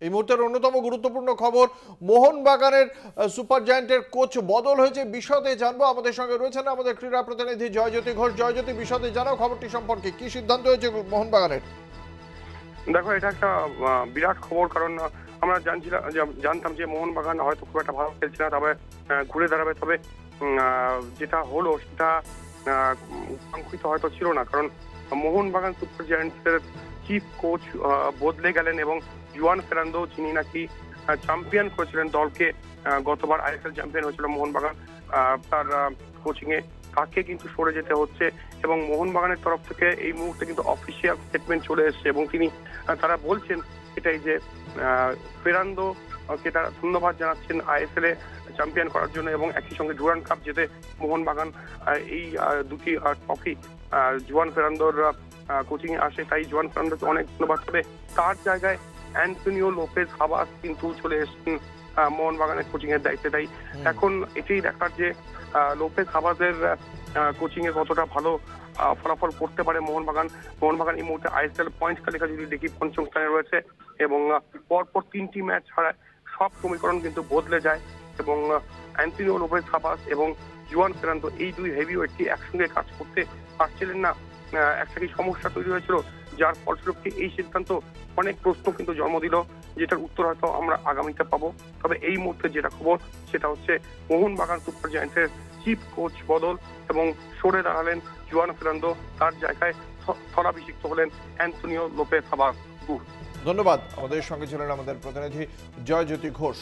এই মুহূর্তের অন্যতম গুরুত্বপূর্ণ খবর, মোহনবাগানের সুপার জায়ান্টের কোচ বদল হয়েছে। বিশদে জানবো, আমাদের সঙ্গে রয়েছেন আমাদের ক্রীড়া প্রতিনিধি জয়জ্যোতি ঘোষ। জয়জ্যোতি, বিশদে জানাও খবরটি সম্পর্কে, কি সিদ্ধান্ত হয়েছে মোহনবাগানের? দেখো, এটা একটা বিরাট খবর, কারণ আমরা জানতাম যে মোহনবাগান হয়তো খুব একটা ভালো খেলছে না, তবে ঘুরে দাঁড়াবে। তবে যেটা হলো সেটা কাঙ্ক্ষিত হয়তো ছিল না, কারণ মোহনবাগান সুপার জায়ান্টসের চিফ কোচ বদলে গেলেন এবং জুয়ান ফেরান্দো, যিনি নাকি চ্যাম্পিয়ন করেছিলেন দলকে, গতবার আইএসএল চ্যাম্পিয়ন হয়েছিল মোহনবাগান, তার কোচিং এ তাকে কিন্তু সরে যেতে হচ্ছে। এবং মোহনবাগানের তরফ থেকে এই মুহূর্তে কিন্তু অফিসিয়াল স্টেটমেন্ট চলে এসেছে এবং তারা বলছেন এটাই যে ফেরান্দো কে তারা ধন্যবাদ জানাচ্ছেন আইএসএল এ চ্যাম্পিয়ন করার জন্য এবং একই সঙ্গে ডুরান্ড কাপ যেতে মোহনবাগান এই দুটি ট্রফি জুয়ান ফেরান্দোর কোচিং এ আসে, তাই জুয়ান ফেরান্দোকে অনেক ধন্যবাদ। তবে তার জায়গায় অ্যান্টনিও লোপেজ হাবাস কিন্তু চলে এসেছেন মোহনবাগানের কোচিং এর দায়িত্বে। তাই এখন এটাই দেখার যে লোপেজ হাবাসের কোচিং এ কতটা ভালো ফলাফল করতে পারে মোহনবাগান। মোহনবাগান এই মুহূর্তে আইএসএল পয়েন্ট তালিকা যদি দেখি পঞ্চম স্থানে রয়েছে এবং পরপর 3টি ম্যাচ ছাড়ায় সব সমীকরণ কিন্তু বদলে যায় এবং অ্যান্টনিও লোপেজ হাবাস এবং জুয়ান ফেরান্দো এই দুই হেভিওয়েটটি একসঙ্গে কাজ করতে পারছিলেন না। একটা কি সমস্যা তৈরি হয়েছিল, যার ফলস্বরূপ এই সিদ্ধান্ত অনেক প্রশ্ন কিন্তু জন্ম দিল, যেটার উত্তর হয়তো আমরা আগামীতে পাবো। তবে এই মুহূর্তে যেটা খবর সেটা হচ্ছে মোহনবাগান সুপার জায়ান্টের চিফ কোচ বদল এবং সরে দাঁড়ালেন জুয়ান ফেরান্দো, তার জায়গায় স্থলাভিষিক্ত হলেন অ্যান্টনিও লোপেজ হাবাস। ধন্যবাদ। আমাদের সঙ্গে ছিলেন আমাদের প্রতিনিধি জয়জ্যোতি ঘোষ।